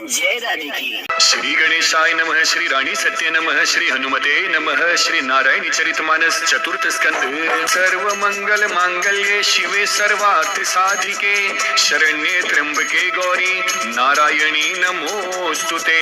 जय राधे की। श्री गणेशाय नमः, श्री रानी सत्य नमः, श्री हनुमते नमः, श्री नारायणी चरितमानस चतुर्थ स्कंद। सर्व मंगल मांगल्ये शिवे सर्वार्थ साधिके, शरण्ये त्र्यंबके गौरी नारायणी नमोस्तुते।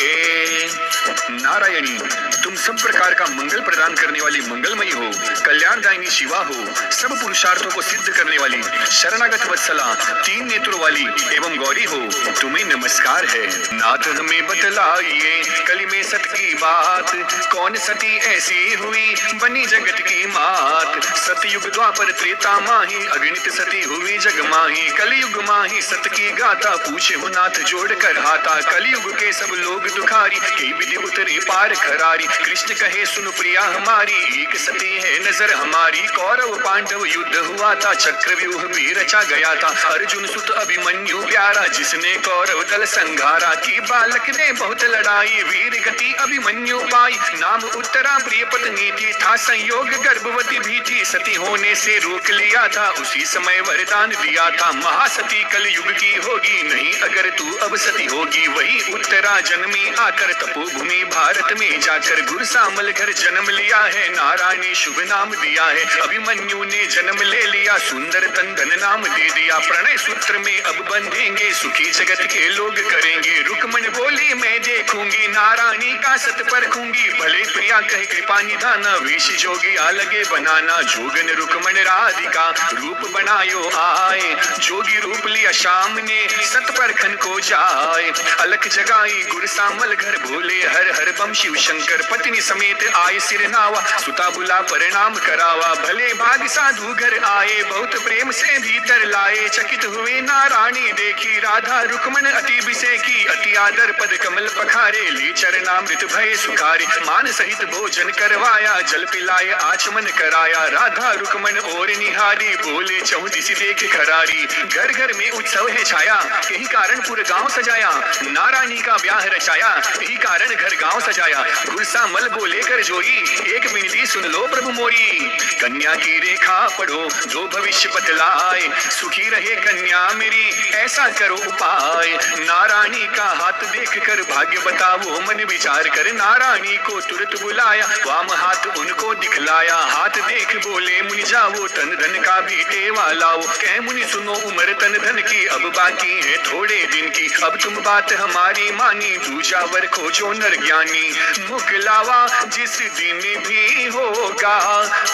नारायणी, तुम सब प्रकार का मंगल प्रदान करने वाली मंगलमयी हो, कल्याणदायिनी शिवा हो, सब पुरुषार्थों को सिद्ध करने वाली शरणागत वत्सला, तीन नेत्रों वाली एवं गौरी हो, तुम्हें नमस्कार है। नाथ हमें बतलाइए कली में सत की बात, कौन सती ऐसी हुई बनी जगत की मात। सतयुग द्वापर त्रेता माही, अगणित सती हुई जग माही, कलयुग माही सत की गाथा, पूछे हो नाथ जोड़ कर हाथा। कलयुग के सब लोग दुखारी, कई विधि उतरे पार खरारी। कृष्ण कहे सुन प्रिया हमारी, एक सती है नजर हमारी। कौरव पांडव युद्ध हुआ था, चक्रव्यूह भी रचा गया था। अर्जुन सुत अभिमन्यु प्यारा, जिसने कौरव दल संघारा। की बालक ने बहुत लड़ाई, वीर गति अभिमन्यु पाई। नाम उत्तरा प्रिय पत्नी थी, था संयोग गर्भवती भी थी। सती होने से रोक लिया था, उसी समय वरदान दिया था। महासती कलयुग की होगी, नहीं अगर तू अब सती होगी। वही उत्तरा जन्मी आकर, तपोभूमि भारत में जाकर। गुरसामल घर जन्म लिया है, नारायणी शुभ नाम दिया है। अभिमन्यु ने जन्म ले लिया, सुंदर तंदन नाम दे दिया। प्रणय सूत्र में अब बंधेंगे, सुखी जगत के लोग करेंगे। रुकमण बोली मैं देखूंगी, नारायणी का सत परखूंगी। भले प्रिया कहे कृपा निधाना, वेश जोगिया लगे बनाना। जोगन रुकमण राधिका, रूप बनायो आए। जोगी रूप लिया शाम ने, सत परखन को जाए। अलख जगाई गुरसामल घर, बोले हर हर बम शिव शंकर। पत्नी समेत आए सिर नावा, सुता बुला परिणाम करावा। भले भाग साधु घर आए, बहुत प्रेम से भीतर लाए। चकित हुए नारायणी देखी, राधा रुकमण अति बिसेकी। अति आदर पद कमल पखारे, ले चरणामृत भय सुखारे। मान सहित भोजन करवाया, जल पिलाए आचमन कराया। राधा रुकमण और निहारी, बोले चहुं दिशि देख खरारी। घर घर में उत्सव है छाया, यही कारण पूरे गांव सजाया। नारायणी का ब्याह रचाया, यही कारण घर गांव सजाया। गुरसामल बोले कर जोरी, एक विनती सुन लो प्रभु मोरी। कन्या की रेखा पढ़ो, जो भविष्य बतलाए। सुखी रहे कन्या मेरी, ऐसा करो उपाय। नारायणी का हाथ देख कर भाग्य बताओ, मन विचार कर। नारायणी को तुरंत बुलाया, वाम हाथ उनको दिखलाया। हाथ देख बोले मुनि जाओ, तन धन का भी टेवा लाओ। कह मुनि सुनो उम्र तन धन की, अब बाकी है थोड़े दिन की। अब तुम बात हमारी मानी, दूजा वर खोजो नर ज्ञानी। मुख लावा जिस दिन भी होगा,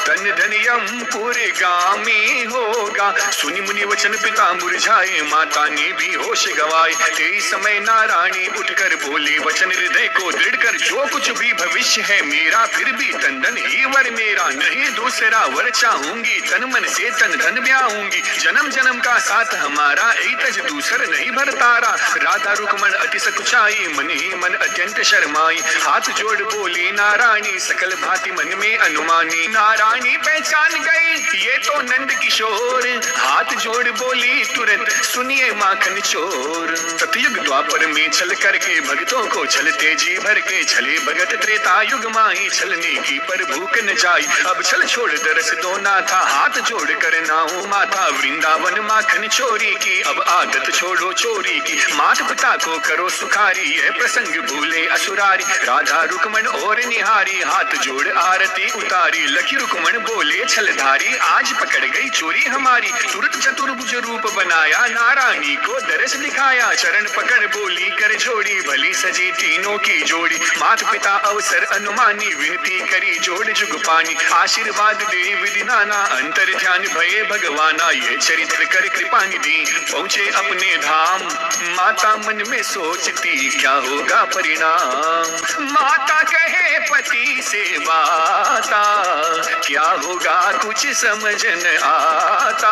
तन धन यमपुर गामी होगा। सुनि मुनि वचन पिता मुरझाए, माता ने भी होश गवाए। तेरी समय नारायणी उठकर बोली, वचन हृदय को दृढ़ कर। जो कुछ भी भविष्य है मेरा, फिर भी तन धन ही वर मेरा। नहीं दूसरा वर चाहूंगी, तन मन से तन धन ब्याहूंगी। जन्म जन्म का साथ हमारा, तज दूसर नहीं भरतारा। राधा रुकमण अति सकुचाई, मन ही मन अत्यंत शर्माई। हाथ जोड़ बोली नारायणी, सकल भांति मन में अनुमानी। नारायणी पहचान गई, ये तो नंद किशोर। हाथ जोड़ बोली तुरंत, सुनिए माखन चोर। सतयुग द्वापर में छल करके, भक्तों को छलते जी भर के। छले भगत त्रेता युग माही, छलने की पर भूख न जाई। अब छल छोड़ दरस दो नाथा, हाथ जोड़ कर नाओ माथा। वृंदावन माखन चोरी की, अब आदत छोड़ो चोरी की। मात पिता को करो सुखारी, यह प्रसंग भूले असुरारी। राधा रुकमण और निहारी, हाथ जोड़ आरती उतारी। लखी रुकमण बोले छलधारी, आज पकड़ गई चोरी हमारी। तुरंत चतुर्भुज रूप बनाया, नारायणी को दरस दिखाया। चरण पकड़ बोली कर जोड़ी, भली सजी तीनों की जोड़ी। मात पिता अवसर अनुमानी, विनती करी जोड़ जुग पानी। आशीर्वाद दे विधि नाना, अंतर ध्यान भये भगवाना। ये चरित्र कर कृपा निधि, पहुँचे अपने धाम। माता मन में सोचती, क्या होगा परिणाम। माता कहे पति से बाता, क्या होगा कुछ समझ न आता।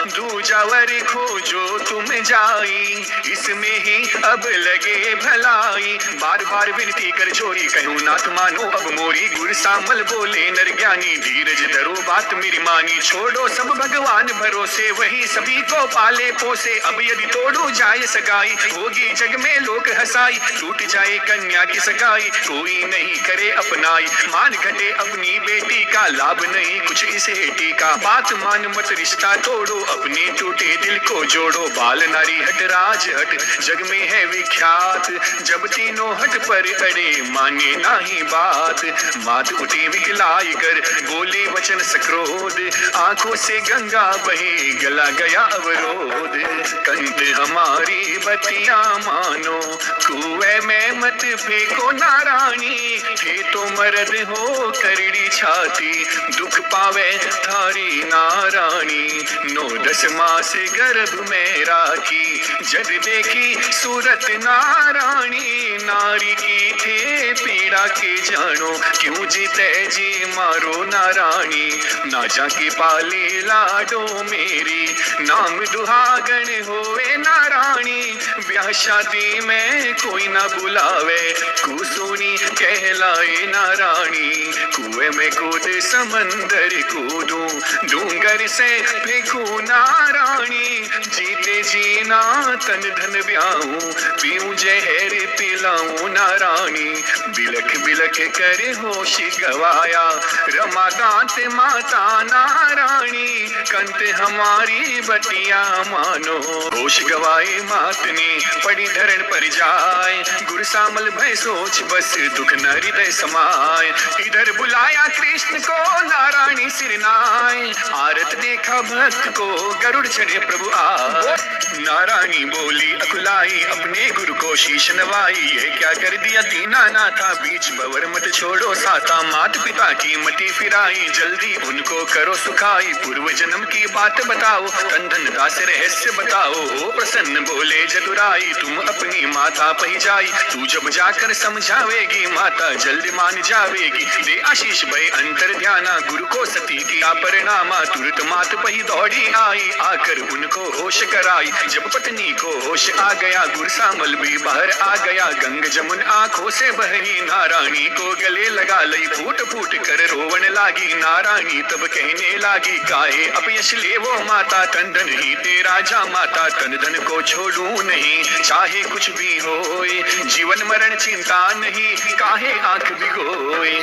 दूजा वर खोजो तुम जाई, इसमें ही अब लगे भलाई। बार बार विनती कर जोरी, कहूँ नाथ मानो अब मोरी। गुरसामल बोले नर ज्ञानी, धीरज धरो बात मेरी मानी। छोड़ो सब भगवान भरोसे, वही सभी को पाले पोसे। अब यदि तोड़ो जाए सगाई, होगी जग में लोक हसाई। टूट जाए कन्या की सगाई, कोई नहीं करे अपनाई। मान घटे अपनी बेटी का, लाभ नहीं कुछ इस हेटी का। बात मान मत रिश्ता तोड़ो, अपने टूटे दिल को जोड़ो। बाल नारी हट राज हट, जग में है विख्यात। हाथ, जब तीनों हट पर अड़े माने नाही बात। मात उठी विकलाई कर बोले वचन सक्रोध, आंखों से गंगा बहे गला गया अवरोध। कंठ हमारी बतिया मानो, कुएं में मत फेंको नारायणी। हे तो मर्द हो करड़ी छाती, दुख पावे थारी नारायणी। 9-10 मास गर्भ में राखी, जब देखी सूरत नारायणी। नारी की थे पीड़ा के जानो, क्यों जीते जी मारो नारायणी। ना जाके पाले लाडो मेरी, नाम दुहागन होवे नारायणी। ब्याह शादी में कोई ना बुलावे, कुसुनी कहलाए नारायणी। कुएं में कूद समंदर कूदूं, डूंगर से फेंकू नारायणी। जीते जीना तन धन ब्याहूं, पीऊं जहर पिलाऊं नारायणी। बिलख बिलख कर होश गवाया, रमाकांत माता नारायणी। कंत हमारी बटिया मानो, होश गवाए मात ने पड़ी धरण पर जाए। गुरु सामल भय सोच बस दुख न हृदय समाए। इधर बुलाया कृष्ण को नारायणी सिरनाए, आरत देखा भक्त को गरुड़ चढ़े प्रभु आए। नारायणी बोली अकुलाई, अपने गुरु को शीश नवाई। ये क्या कर दिया दीना नाथा, बीच भंवर मत छोड़ो साता। मात पिता की मति फिराई, जल्दी उनको करो सुखाई। पूर्व जन्म की बात बताओ, तन धन दास रहस्य बताओ। हो प्रसन्न बोले जदुराई, तुम अपनी माता पही जाई। तू जब जाकर समझावेगी, माता जल्द मान जावेगी। दे आशीष भय अंतर ध्याना, गुरु को सती किया परिणामा। तुरंत मात पही दौड़ी आई, आकर उनको होश कराई। जब पत्नी को होश आ गया, गुरु सामल भी बाहर आ गया। गंग जमुन आंखों से बही, नारायणी को गले लगा लई। फूट फूट कर रोवन लागी, नारायणी तब कहने लागी। काहे अपयश ले वो माता, तन धन ही तेरा जा माता। तन धन को छोड़ू नहीं, चाहे कुछ भी होए। जीवन मरण चिंता नहीं, काहे आंख भिगोए।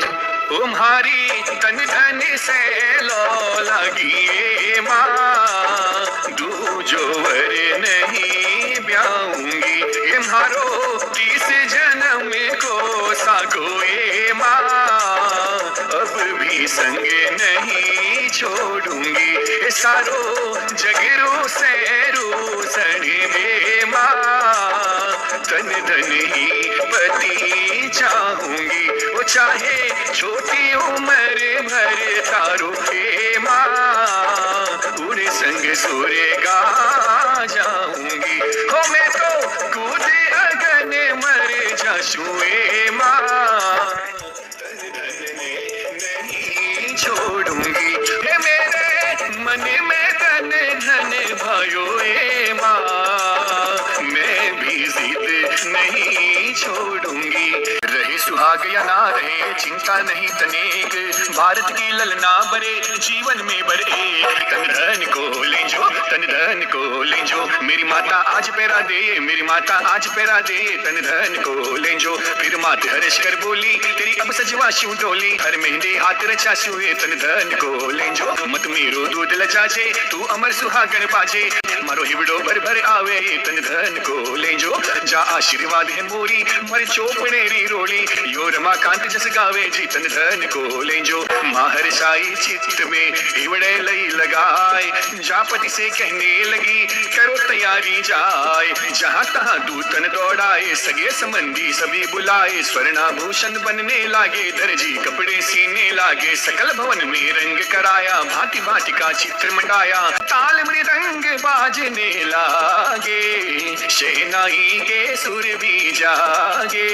तुम्हारी तन धन से लो लगी माँ, दूजो वर नहीं ब्याऊंगी। तुम्हारो 30 जन्म को सागोए माँ, अब भी संग नहीं छोड़ूंगी। सारो जगरू से रूसन बे माँ, तन धन ही पति चाहूंगी। वो चाहे छोटी उम्र भर तारो हे माँ, उड़े संग सूर्य गा जाऊंगी। हो मैं तो कूद अगन मर जाशुए माँ, तन धन नहीं छोड़ूंगी। हे मेरे मन में तन धन भयो ए माँ, मैं भी जिद नहीं छोड़ूंगी। रहे सुहाग या ना रहे चिंता नहीं तनेक, भारत की ललना बरे जीवन में बरे। तन धन को ले जो, तन धन को ले जो। मेरी माता आज पैरा दे, मेरी माता आज पैरा दे। तन धन को ले जो। फिर मात हर्ष कर बोली, तेरी अब सजवा शू डोली। हर मेहंदे हाथ रचा सुए, तन धन को ले जो। मत मेरो दूध लजाजे, तू अमर सुहागन बाजे। मारो हिवड़ो भर भर आवे, तन धन को ले जो। जा आशीर्वाद है मोरी, मर चोपड़ेरी रोली। यो रमाकांत जस गावे जी, तन धन को ले जो। माहर साई चित्त में हिवड़े लई लगाए, जापति से कहने लगी करो तैयारी जाए। जहाँ तहाँ दूतन दौड़ाए, सगे संबंधी सभी बुलाए। स्वर्णाभूषण बनने लागे, दर्जी कपड़े सीने लागे। सकल भवन में रंग कराया, भांति भांति का चित्र मटाया। ताल मृदंग बाजने लागे, शहनाई के सुर भी जागे।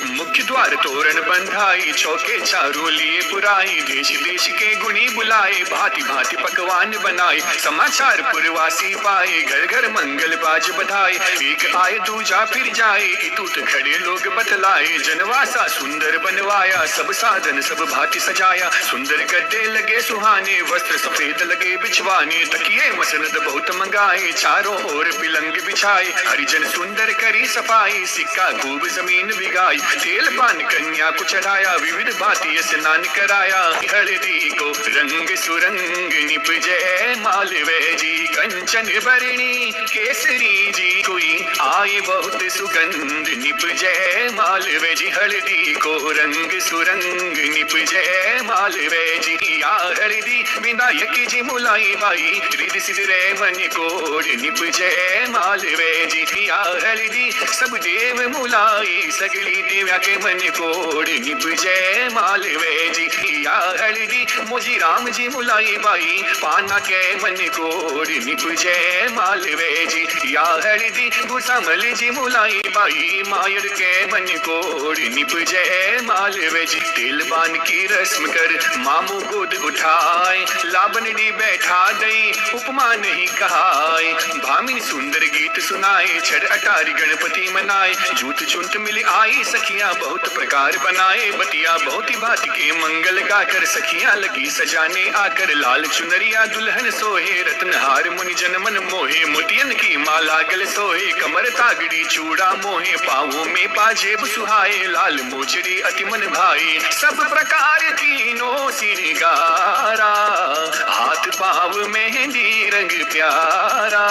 मुख्य द्वार तोरण बंधाई, चौके चारों लिए पुराई। देश देश के गुणी बुलाए, भांति भांति पकवान बनाए। समाचार पुरवासी पाए, घर घर मंगल बाज बधाए। एक आए दूजा फिर जाए, इतुत खड़े लोग बतलाए। जनवासा सुंदर बनवाया, सब साधन सब भांति सजाया। सुंदर गद्दे लगे सुहाने, वस्त्र सफेद लगे बिछवाने। तकिए मसनद बहुत मंगाए, चारों ओर पिलंग बिछाए, हरिजन सुंदर करी सफाई, सिक्का खूब जमीन बिगाई, तेल पान कन्या को चढ़ाया, विविध भांति स्नान कराया, हल्दी को रंग सुरंग निपजे मालवे जी, कंचन भरणी केसरी जी, कोई आए बहुत सुगंध निपजे मालवे जी, हल्दी को रंग सुरंग निपजे मालवे जी, या हल्दी विनायक जी मुलाई बाई, रिधि सिद्धि रे मन कोड निपजे मालवे जी, या हल्दी सब देव मुलाई, सगली देव्या के मन कोड निपजे मालवे जी, या हल्दी मोजी राम जी मुलाई बाई, पाना के मन कोड निपजे मालवे जी, या हल्दी भूसामल जी मुलाई बाई, मायर के मन कोड निपजे मालवे जी, तिल बान की रस्म कर मामू गोद उठाए, लाबनडी बैठा दई उपमा नहीं कहाए, भामिनी सुंदर गीत सुनाए, छड़ अटारी गणपति मनाए, जूत चुंत मिली आई सखियां बहुत प्रकार बनाए, बतिया बहुत ही बात के मंगल गाकर सखियां लगी सजाने आकर, लाल चुनरिया दुल्हन सोहे, रत्नहार मुनि जन मन मोहे, मोतियन की माला गल सोहे, कमर तागड़ी चूड़ा मोहे, पाँवों में पाजेब सुहाए, लाल मोचड़ी अति मन भाई, सब प्रकार तीनों सिरगारा, हाथ पाव मेहंदी रंग प्यारा,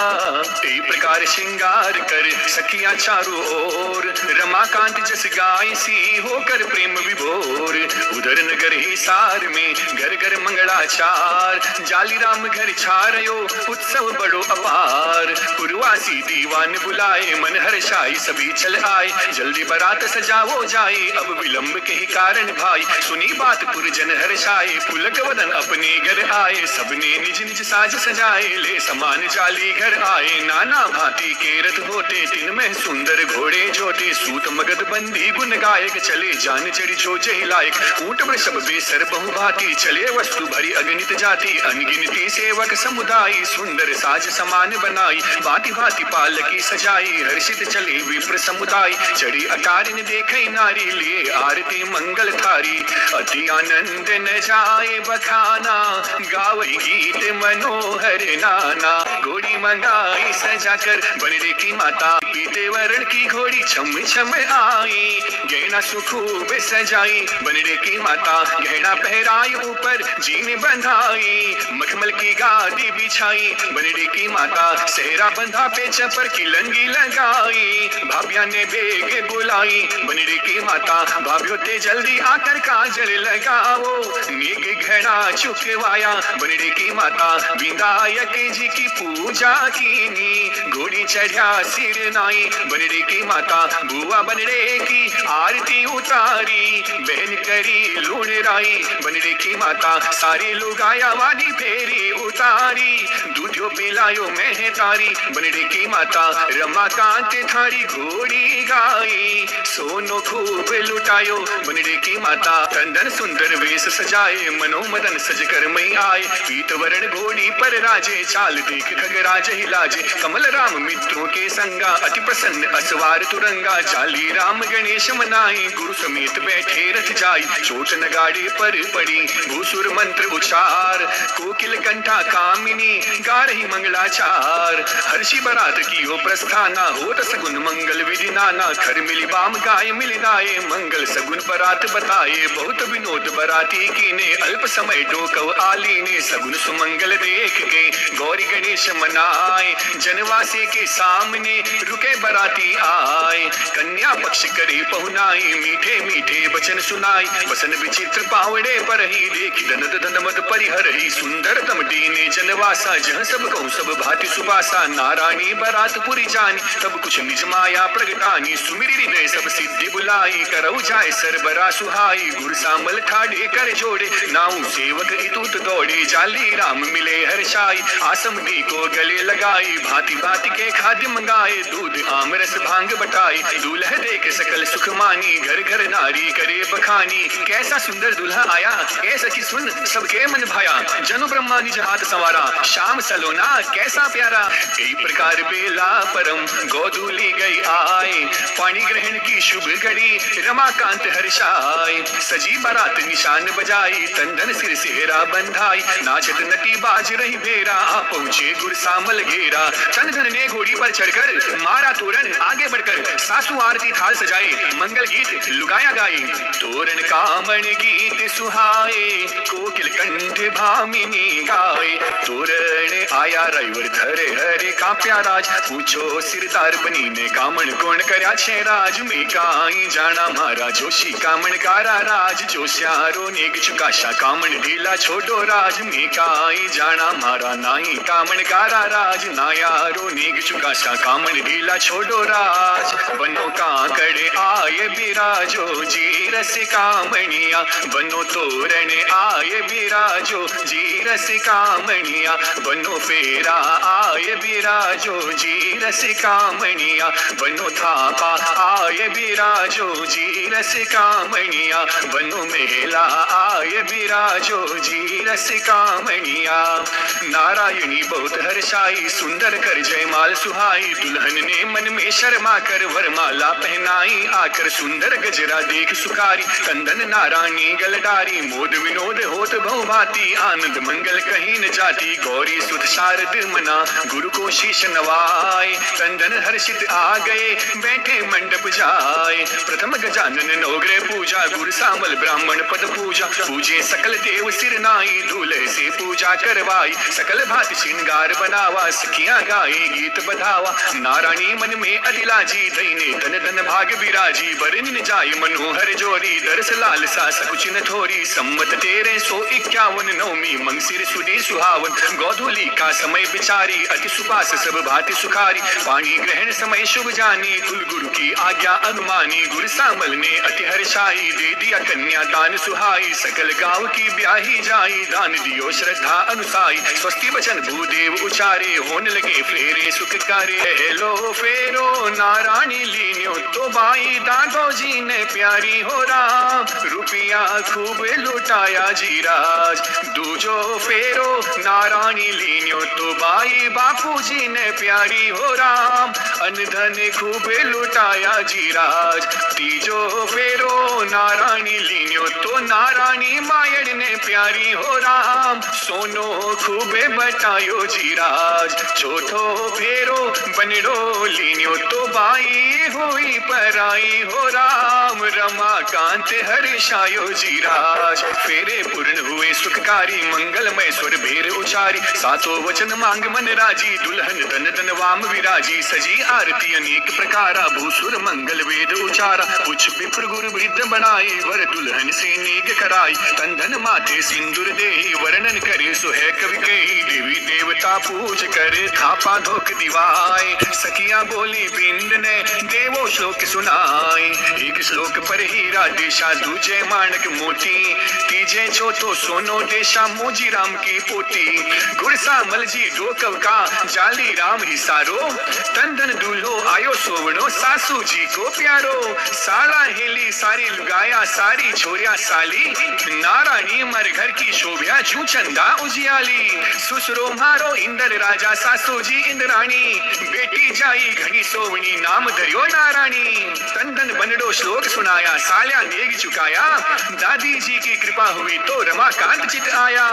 कई प्रकार श्रृंगार कर सखियां चारों ओर, रमाकांत जस गाय सी होकर प्रेम विभोर, उधर नगर हिसार में घर घर मंगलाचार, जाली राम घर छारयो उत्सव बड़ो अपार, पुरवासी दीवान बुलाए मन हर्षाई, सभी चल आए जल्दी बारात सजावो जाए, अब विलंब के ही कारण भाई, सुनी बात पुरजन हर्षाए, पुलक वदन अपने घर आए, सबने निज निज साज सजाए, ले समान जाली घर आए, नाना भांति के रथ होते, तिन में सुंदर घोड़े जोते, सूत मगध बंदी गुण गायक, चले जान चढ़ी जो जय लायक, ऊंट वृषभ बेसर बहुभांति, चले वस्तु भरी अगणित जाति, अनगिनती सेवक समुदाय, सुंदर साज समान बनाई, भांति भांति पालकी सजाई, हर्षित चले विप्र समुदाय, चढ़ी अटारिन देखे नारी, लिए आरती मंगल थारी, अति आनंद न जाए बखाना, गावई गीत मनोहर नाना, घोड़ी मंगाई सजाकर बनडे की माता, पीते वरण की घोड़ी छम छम आई, गहना सुखूब सजाई बनडे की माता, गहना पहराई ऊपर जीन बंधाई, मखमल की गादी बिछाई बनडे की माता, सेहरा बंधा पेच पर की लंगी लगाई, भाभिया ने बेग बुलाई बनडे की माता, भाभ्यो ते जल्दी आकर काजल लगाओ, नेग घड़ा चुकवाया बनडे की माता, विनायक जी की पूजा कीनी, घोड़ी चढ़ा सिर नाई बनडे की माता, बुआ बनडे की आरती उतारी, बहन करी लूण राई बनडे की माता, सारे लोग आया वाली फेरी उतारी, दूधियो पिलायो मैं तारी बनडे की माता, रमाकांत थारी घोड़ी गाई, सोनो खूब लुटायो बनडे की माता, कंदन सुंदर वेश सजाए, मनोमदन सज कर मई आए, पीत वरण घोड़ी पर राजे, चाल देख खगराज हिलाजे, कमल राम मित्रों के संगा, अति प्रसन्न असवार तुरंगा, चाली राम गणेश मनाए, गुरु समेत बैठे रथ जाई, चोट नगाड़े पर पड़ी, भूसुर मंत्र उचार, कोकिल कंठा कामिनी गा रही मंगलाचार, हर्षि बरात की हो प्रस्थाना, होत सगुन मंगल विधि नाना, खर मिली बाम गाय मिली दाए, मंगल सगुन बरात बताए, बहुत विनोद बराती की ने, अल्प समय डोकव आली ने, सगुन सुमंगल देख के गौरी गणेश मनाए, जनवासे के सामने रुके बराती आए, कन्या पक्ष करे पहुनाई, मीठे मीठे वचन सुनाई, वसन विचित्र पावड़े पर ही देखी धनद धनमद परिहर ही, सुंदर दमटी ने जनवासा, जह सब कहूँ सब भांति सुबासा, नारायणी बरात पुरी जानी, तब कुछ निज माया प्रगटानी, सुमिर हृदय सब सिद्धि बुलाई, करऊ जाय सरबरा सुहाई, गुर सामल ठाडे कर जोड़े, नाऊ सेवक इतुत दौड़े, जाली राम मिले हर्षाई, आसम डी को गले लगाई, भांति भांति के खाद्य मंगाए, दूध आम रस भांग बटाई, दूल्हा देख सकल सुख मानी, घर घर नारी करे बखानी, कैसा सुंदर दूल्हा आया, ऐसा की सुन सबके मन भाया, जनु ब्रह्मा निज हाथ संवारा, श्याम सलोना कैसा प्यारा, कई प्रकार बेला परम गोधूली गई आए, पानी ग्रहण की शुभ घड़ी, रमाकांत हर्षाए, सजी बारात निशान बजाई, तंदन सिर सेहरा बंधाई, नाचत नटी बाज रही बेरा, पहुंचे गुर सामल मल घेरा। तन धन ने घोड़ी पर चढ़कर मारा तोरण, आगे बढ़कर सासू आरती थाल सजाए, मंगल गीत लुगाया गाए। तोरण कामण गीत सुहाए, कोकिल कंठ भामिनी गाए। तोरण आया रविवर धरे हरे काप्या राज, पूछो सिरदार बनी ने कामण कोण कर्या छे राज। में काई जाना मारा जोशी कामण कारा राज, जोश्यारो नेग चुकाशा कामण ढीला छोटो राज। में काई जाना मारा नाई कामण कारा राज, नायारो नेग चुकाशा कामण ढीला छोटो राज। बनो काकड़ आए बिराजो जी रस कामणिया, बनो तोरण आए बिराजो जी रस कामणिया। बनो फेरा आए बिराजो जी रस कामणिया, बनो थापा आए बिराजो जी रस कामणिया। बनो मेला आए बिराजो जी रस कामणिया। नारायणी बहुत हर्षाई, सुंदर कर जयमाल सुहाई। दुल्हन ने मन में शर्मा कर वरमाला पहनाई, आकर सुंदर गजरा देख सुखारी। कंदन नारायणी गलडारी, मोद विनोद होत बहुभांति। आनंद मंगल कहीं न जाती, गौरी सुत शारद मना गुरु को शीश नवाए। कंदन हर्षित आ गए बैठे मंडप जाए, प्रथम गजानन नवग्रह पूजा। गुरु सामल ब्राह्मण पद पूजा, पूजे सकल देव सिर नाई। दूल्हे से पूजा करवाई, सकल भांति श्रृंगार बनावा। सखियां गाए गीत बधावा, नारायणी मन में अतिलाजी। दैने तन धन भाग बिराजी, बरन जाय मनोहर जोरी। दरस लाल सा सकुचिन थोरी, सम्मत 1351 नवमी मंगसिर सुदी सुहावन। गौधूली का समय बिचारी, अति सुपास सब भांति सुखारी। पानी ग्रहण समय शुभ जानी, कुल गुरु की आज्ञा अनुमानी। गुरु सामल ने अति हर्षाई, दे दिया कन्या दान सुहाई। सकल गांव की ब्याही जाई, दान दियो श्रद्धा अनुसाई। स्वस्ति वचन भूदेव उचारे, होने लगे फेरे सुख कार्य। हेलो फेरो नारायणी लीन्यो तो बाई, दादो जी ने प्यारी हो राम। रुपया खूब लुटाया जी राज, दूजो फेरो नारायणी लीन्यो तो बाई। बापू जी ने प्यारी हो राम, अनधन खूब लुटाया जी राज। तीजो फेरो नारायणी लीन्यो तो नारायणी मायड़ ने प्यारी हो राम। सोनो खूबे बटायो जी राज, चौथो फेरो बनड़ो लीन्यो तो बाई। हुई पराई हो राम, रमाकांत हर्षायो जी राज। फेरे पूर्ण हुए सुखकारी, मंगलमय स्वर भेर उचारी। सातों वचन मांग मन राजी, दुल्हन धन धन वाम विराजी। सजी आरती अनेक प्रकारा, भूसुर मंगल वेद उचारा। कुछ विप्र गुरु वृद्ध बनाई, वर दुल्हन से नेग कराई। तन धन माथे सिंदूर देहि, वर्णन करे सो है कवि कही। देवी देवता पूज कर थापा धोक दिवाए। सखिया बोली बिंद ने देवो श्लोक सुनाए। एक श्लोक पर हीरा देशा, दूजे माणक मोती। तीजे चौथो सोनो देशा, मोजी राम की पोती। गुर सामल जी डोकव का, जाली राम ही सारो। तन धन दूल्हो आयो सोवणो, सासू जी को प्यारो। साला हेली सारी लुगाया, सारी छोरिया साली। नारायणी मर घर की शोभ्या, जू चंदा उजियाली। सुसरो मारो इंद्र राजा, सासू जी इंद्राणी। बेटी जाई घड़ी सोवणी, नाम धरियो नारायणी। तन धन बनडो श्लोक सुनाया, साल्या नेग चुकाया। दादी जी की कृपा हुई तो रमाकांत चित आया।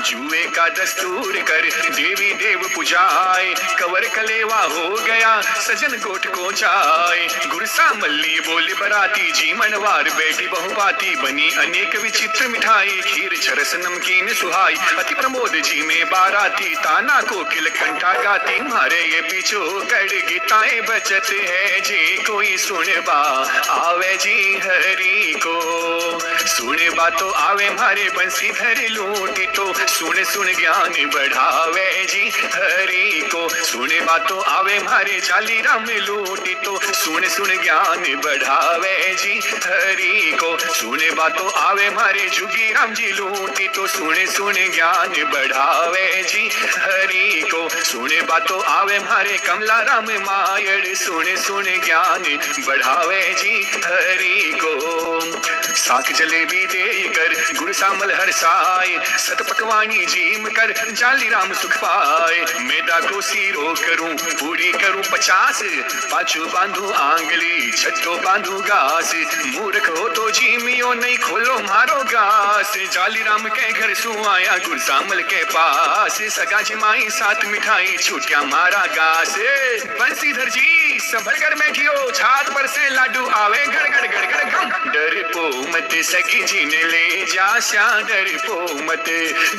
जुए का दस्तूर कर देवी देव पुजाए, कवर कलेवा हो गया सजन कोट को जाए। गुरु सामल्ली बोले बराती, जी मनवार बैठी बहुपाती। बनी अनेक विचित्र मिठाई, खीर छरस नमकीन सुहाई। अति प्रमोद जी में बाराती, ताना को किल कंठा गाती। मारे ये पीछो कड़ गीताएं बचत है, जे कोई सुनबा आवे जी हरि को। सुने बातो आवे मारे बंसी धर लूटी तो। सुन सुन ज्ञान बढ़ावे जी हरि को। सुने बातो आवे मारे चाली राम लूटी तो। सुन सुन ज्ञान बढ़ावे जी हरि को। सुने बातो आवे मारे जुगी राम जी लूटी तो। सुने सुन ज्ञान बढ़ावे जी हरि को। सुने बातो आवे मारे कमला राम मायड़। सुने सुन ज्ञान बढ़ावे जी हरि को। साक जलेबी दे कर गुड़ सामल हरसाए, सत पकवानी जीम कर जाली राम सुख पाए। मैदा को सीरो करूं पूरी करूं 50, पाछू बांधू आंगली छठो बांधू घास। मूर्ख हो तो जीमियो नहीं खोलो मारो घास। जाली राम के घर सु आया गुड़ सामल के पास, सगा जिमाई साथ मिठाई छूटिया मारा घास। बंसीधर जी संभल कर बैठियो, छात पर से लाडू आवे गड़ गड़ गड़ गड़ गम। डर पो मत सखी जी ने ले जा श्या, डर पो मत।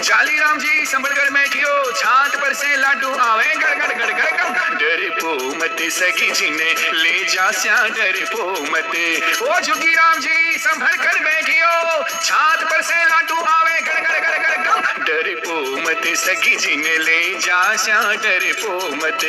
जाली राम जी संभल कर बैठियो, छात पर से लाडू आवे गड़ गड़ गड़ गड़ गम। डर पो मत सखी जी ने ले जा श्या, डर पो मत। ओ झुकी राम जी संभल कर बैठियो, छात पर से लाडू आवे गड़ गड़ गड़ गड़ गम। डर पो मत सखी जी ने ले जा श्या, डर पो मत।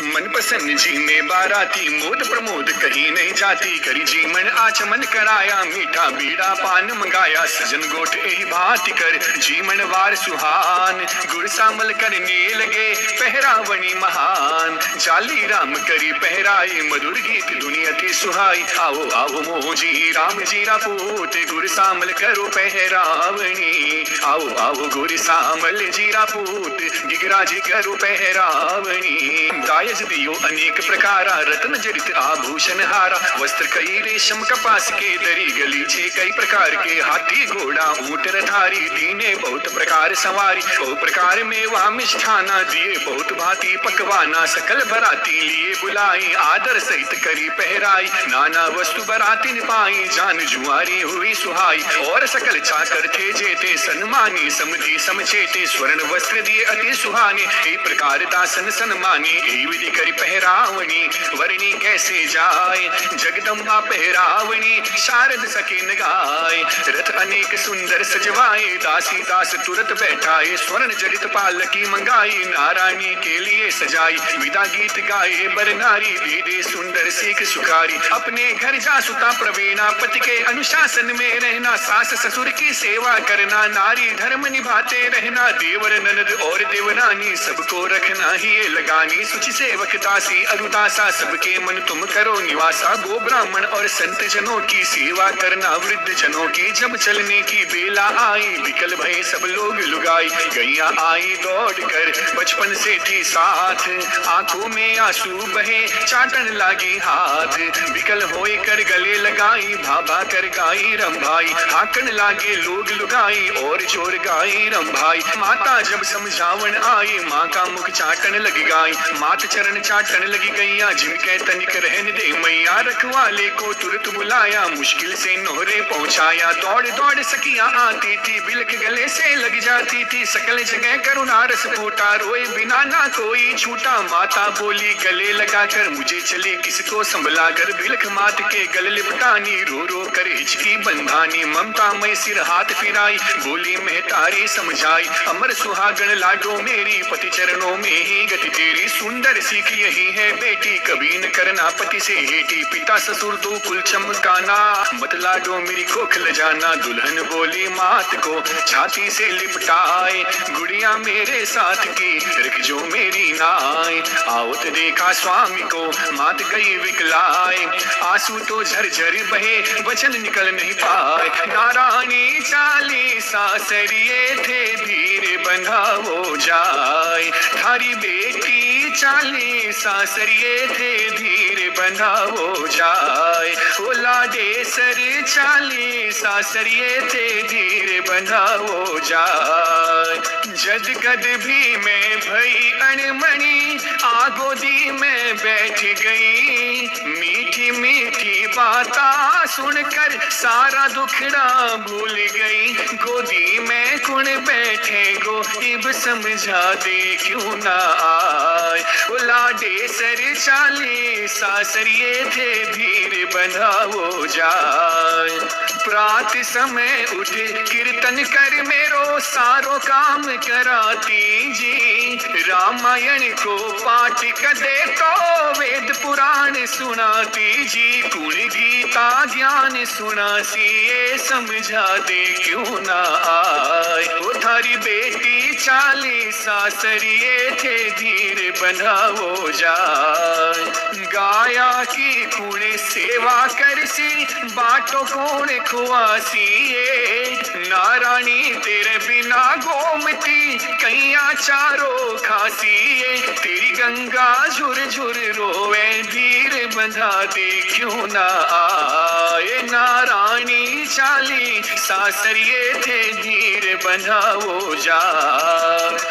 मन पसंद जी ने बाराती मोद प्रमोद कहीं नहीं जाती, करी जी मन आचमन कराया मीठा बीड़ा पान मंगाया। सजन गोठ यही भांति कर जी मन वार सुहान, गुड़ सामल करने लगे पहरावणी महान। जाली राम करी पहराई मधुर गीत दुनिया थी सुहाई। आओ आओ मोजी राम जीरा पूत, गुड़ सामल करो पहरावणी। आओ आओ गुड़ सामल जीरा पूत, गिगराज करो पहरावणी। दायज दियो अनेक प्रकारा, रत्न जड़ित आभूषण हारा। वस्त्र कई रेशम कपास के दरी गलीचे कई प्रकार के। हाथी घोड़ा ऊंट रथारी दीने बहुत प्रकार सवारी। बहु प्रकार में वह मिष्ठाना दिए बहुत भांति पकवाना। सकल बराती लिए बुलाई आदर सहित करी पहराई। नाना वस्तु बराती न पाई जान जुआरी हुई सुहाई। और सकल चाकर थे जेते सन्मानी समझी समझेते। स्वर्ण वस्त्र दिए अति सुहाने, इस प्रकार दासन सन्माने। यही विधि करी पहरावणी वर्णी कैसे जाए, जगदम्बा पहरावणी शारद सके न गाय। रथ अनेक सुंदर सजवाए, दासी दास तुरत बैठाए। स्वर्ण जड़ित पालकी मंगाई, नारायणी के लिए सजाई। विदा गीत गाए बर नारी, भेदे सुंदर सीख सुखारी। अपने घर जा सुता प्रवीणा, पति के अनुशासन में रहना। सास ससुर की सेवा करना, नारी धर्म निभाते रहना। देवर ननद और देवरानी सबको रखना ही ये लगानी। सुचि सेवक दासी अरुदासा, सबके मन तुम करो निवासा। गो ब्राह्मण और संत जनों की सेवा करना, वृद्ध जनों की जब चलने की बेला आई। विकल भय सब लोग लुगाई, गैया आई दौड़ कर बचपन से थी साथ। आंखों में आंसू बहे चाटन लागी हाथ। विकल होए कर गले लगाई, भाभा कर गाई रंभाई। हाकन लागे लोग लुगाई और जोर गाई रंभाई। माता जब समझावन आई, माँ का मुख चाटन लग गाई। मात चरण चाटन लगी गैया, जिनके तनिक रहन दे मैया। रखवाले को तुरंत बुलाया, मुश्किल से नोहरे पहुंचाया। दौड़ दौड़ सखियां आती थी, बिलख गले से लग जाती थी। सकल जगह करुणा रस फूटा, रोए बिना ना कोई छूटा। माता बोली गले लगाकर, मुझे चले किसको संभला कर। बिलख मात के गले लिपटानी, रो रो कर हिचकी बंधानी। ममता में सिर हाथ फिराई, बोली महतारी समझाई। अमर सुहागण लाडो मेरी, पति चरणों में ही गति तेरी। सुंदर सीख यही है बेटी, कभी न करना पति से हेटी। पिता ससुर दो कुल चमकाना, मत लाडो मेरी खोखल जाना। दुल्हन बोली मात को छाती से लिपटाए, गुड़िया मेरे साथ की रख जो मेरी नाय। आवत देखा स्वामी को मात गई विकलाए, आंसू तो झरझर बहे वचन निकल नहीं पाए। नारायणी चालीसा सरिये थे धीरे बंधाओ जाए। थारी बेटी चालीसा सरिये थे धीरे बंधाओ जाए। ओ लाडे सर चालीसा सरिये थे धीरे बंधाओ जाए। जद कद भी मैं भई अनमणी, आगोदी में बैठ गई। मीठी मीठी बाता सुनकर सारा दुखड़ा भूल गई। गोदी में कुण बैठे गो, इब समझा दे क्यों ना आए। ओ लाडे सर चालीसा सरिये थे धीरे बंधाओ जाए। प्रात समय उठ कीर्तन कर मेरो सारो काम कराती जी। रामायण को पाठ कदे तो वेद पुराण सुनाती जी। कुण गीता ज्ञान सुनासी ये समझा दे क्यों ना आए। वो थारी बेटी चाली सासरिए थे धीर बंधावो जाए। गाया की कूड़े सेवा करसी बाटो कौन खुआसी ये। नारायणी तेरे बिना गोमती कैया चारो खासी ये। तेरी गंगा झुर झुर रोवे धीर बंधा दे क्यों ना आए। नारायणी चाली सासरिए थे धीर बंधावो जा।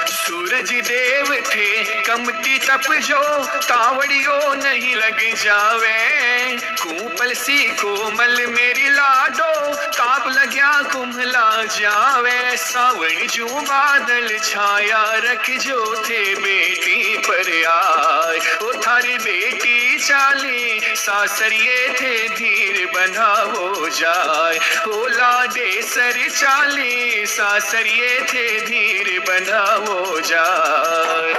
सूरज देव थे कमती तप जो तावड़ियों नहीं लग जावे। कूपल सी कोमल मेरी लाडो ताप लग्या कुम्हला जावे। सावण जू बादल छाया रख जो थे बेटी पर आए। ओ थारी बेटी चाली सासरिए थे धीर बंधावो जाए। ओ लाडे सर चाली सासरिए थे धीर बंधावो जाए।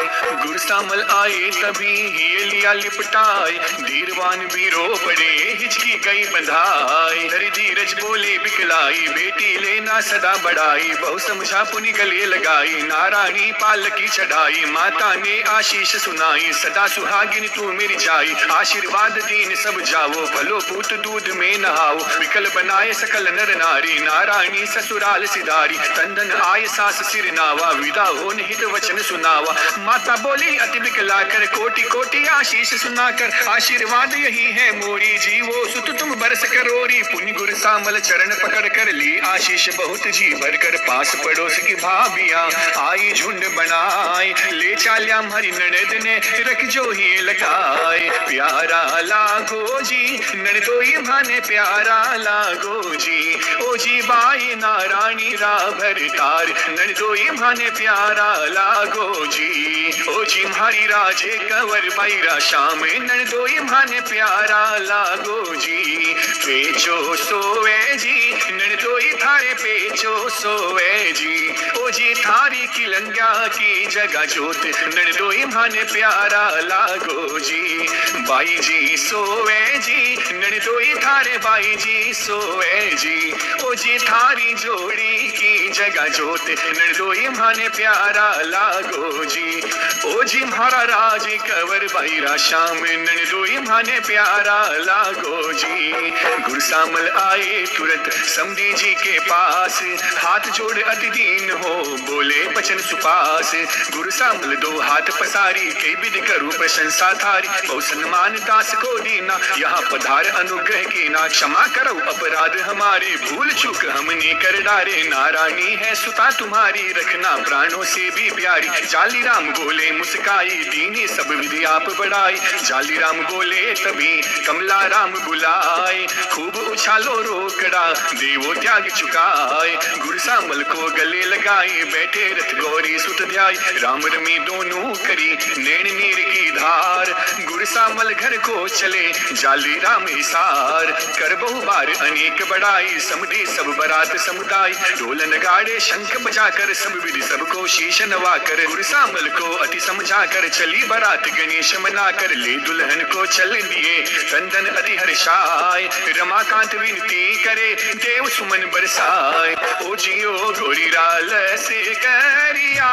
गुरसामल आए तभी ये लिया लिपटाए। धीरवान बीरो बड़े हिचकी गई बंधाई। धरी धीरज बोले बिकलाई बेटी लेना सदा बढ़ाई। बहु समझा पुनि गले लगाई नारायणी पालकी चढ़ाई। माता ने आशीष सुनाई सदा सुहागिन तू मेरी जाई। आशीर्वाद दीन सब जाओ भलो पूत दूध में नहाओ। विकल बनाए सकल नर नारी नारायणी ससुराल सिधारी। तंदन आय सास सिर नावा विदा हो हित वचन सुनावा। माता बोली अति बिकला कर कोटि कोटि आशीष सुनाकर। आशीर्वाद यही है मोरी जीवो सुत तुम बरस करोरी। पुण्य गुरु सामल चरण पकड़ कर ली आशीष बहुत जी भर कर। पास पड़ोस की भाभियां आई झुंड बनाए। ले चाल्या हमारी ननद ने रख जो ही लगाए। प्यारा लागो जी ननदोई भाने प्यारा लागो जी। ओ जी बाई नारायणी राभर तार ननदोई भाने प्यारा लागो जी। ओ जी म्हारी राजे कंवर बाईरा श्याम ननदोई भाने प्यारा लागो जी। पेचो सोवे जी ननदोई थारे पेचो सोवे जी। ओ जी थारी की लंगा की जगह जोत ननदोई भाने प्यारा लागो जी। बाई जी सोवे जी ननदोई थारे बाई जी सोवे जी। ओ जी थारी जोड़ी की जगह जोत ननदोई भाने प्यारा लागो जी। ओ जी म्हारा राज कंवर बाईरा श्याम ननदोई भाने प्यारा लागो जी। गुरसामल आए तुरंत समधी जी के पास। हाथ जोड़ अति दीन हो बोले बचन सुपास। गुरसामल दो हाथ पसारी कई विधि करूं प्रशंसा थारी। बहु सन्मान दास को दीना यहाँ पधार अनुग्रह की ना। क्षमा करो अपराध हमारे भूल चूक हमने कर डारे। नारायणी है सुता तुम्हारी रखना प्राणों से भी प्यारी। जाली राम बोले मुस्काई दीनी सब विधि आप बढ़ाई। जाली राम बोले तभी कमला राम बुलाए। खूब उछालो रोकड़ा देवो त्याग चुकाए। गुरसामल को गले लगाए बैठे रथ गौरी सुत ध्याय। राम रमी दोनों करी नैन नीर की धार। गुरसामल घर को चले जाली राम हिसार। कर बहु बार अनेक बढ़ाई समधी सब बरात समुदाय। ढोल नगाड़े शंख बजाकर सब विधि सबको शीश नवा कर। गुरसामल को अति समझा कर चली बरात गणेश मना कर। ले दुल्हन को चल दिए कंदन अति हर्षाय। रमाकांत विनती करे देव सुमन बरसाए। ओ जियो गोरी राल से करिया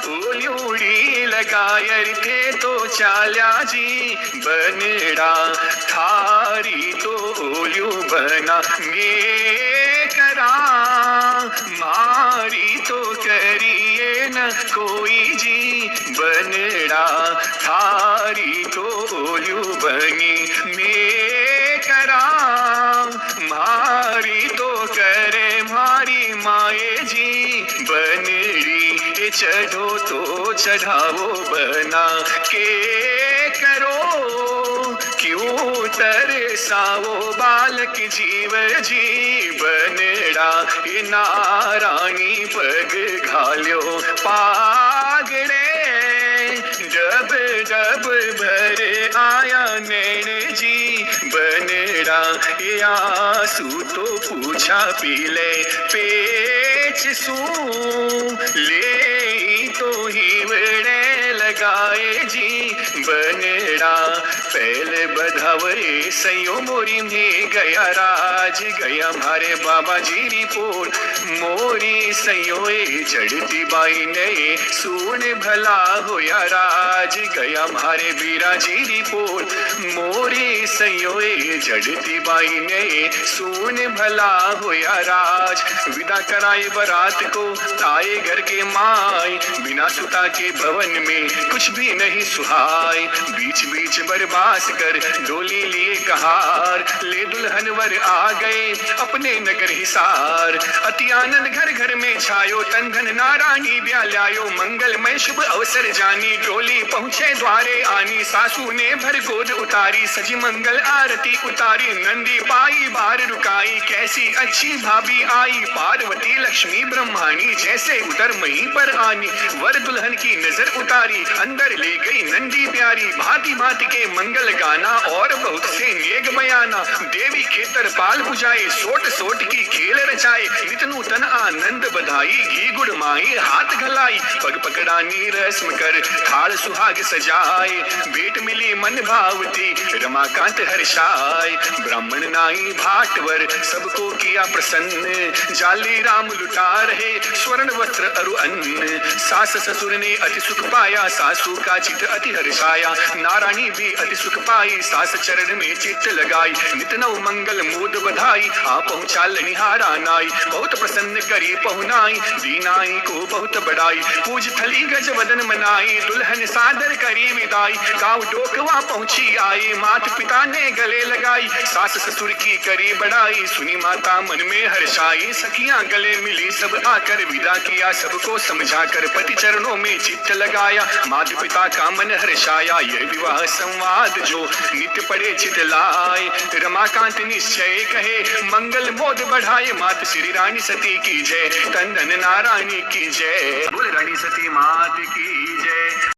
ओ ल्यूड़ी लगायर थे तो चाल्या जी बनड़ा। थारी तो ओल्यू बना गे करा। मारी तो करिए न कोई जी बनड़ा। थारी तो ओल्यू बनी में करा। मारी तो करे मारी माए जी बनड़ी। चढ़ो तो चढ़ावो बना के करो। क्यों तरसावो बालक जीव जी बनड़ा। ये नारायणी पग घाल्यो पागड़े। डब डब भर आया नैन जी बनड़ा। ये आंसू तो पूछा पीले पेच सू ले तो ही वेड़े लगाए जी बनड़ा पहले बधावरे सयो मोरी में गया राज गया मारे बाबा जी रिपोर्ट मोरी सयोए जड़ती बाई ने सुन भला होया राज गया मारे बीरा जी रिपोर्ट मोरी सयोए जड़ती बाई ने सुन भला होया राज विदा कराए बरात को आए घर के माई बिना सुता के भवन में कुछ भी नहीं सुहाय बीच बीच बर्बास कर डोली लिए कहार ले दुल्हन वर आ गए अपने नगर हिसार अति आनंद घर घर में छायो तन धन नारायणी ब्यालायो मंगलमय शुभ अवसर जानी डोली पहुँचे द्वारे आनी सासू ने भर गोद उतारी सजी मंगल आरती उतारी नंदी पाई बार रुकाई कैसी अच्छी भाभी आई पार्वती लक्ष्मी ब्रह्माणी जैसे उतर मही पर आनी वर दुल्हन की नजर उतारी अंदर ले गई नंदी प्यारी भांति भांति के मंगल गाना और बहुत से नेग बयाना देवी के तरपाल बुझाए सोट सोट की खेल रचाए नित नूतन आनंद बधाई घी गुड़ माई हाथ घलाई पग पकड़ानी रस्म कर थाल सुहाग सजाए बेट मिली मन भावती रमाकांत हर्षाय ब्राह्मण नाई भाटवर सबको किया प्रसन्न जाली राम लुटा रहे स्वर्ण वस्त्र अरु अन्न सास ससुर ने अति सुख पाया सासू का चित अति हर्षाया नारायणी भी अति सुख पाई सास चरण में चित्त लगाई नित नव मंगल मोद बधाई आ पहुँचा लनिहारा नाई बहुत प्रसन्न करी पहुनाई दीनाई को बहुत बड़ाई पूज थली गज वदन मनाई दुल्हन सादर करी विदाई गाँव डोकवा पहुँची आई मात पिता ने गले लगाई सास ससुर की करी बड़ाई सुनी माता मन में हर्षाई सखियां गले मिली सब आकर विदा किया सबको समझाकर पति चरणों में चित्त लगाया माता पिता का मन हर्षाया यह विवाह संवाद जो नित्य पड़े चित लाए रमाकांत निश्चय कहे मंगल मोद बढ़ाए मात श्री रानी सती की जय तन धन नारायणी की जय बोल रानी सती मात की जय।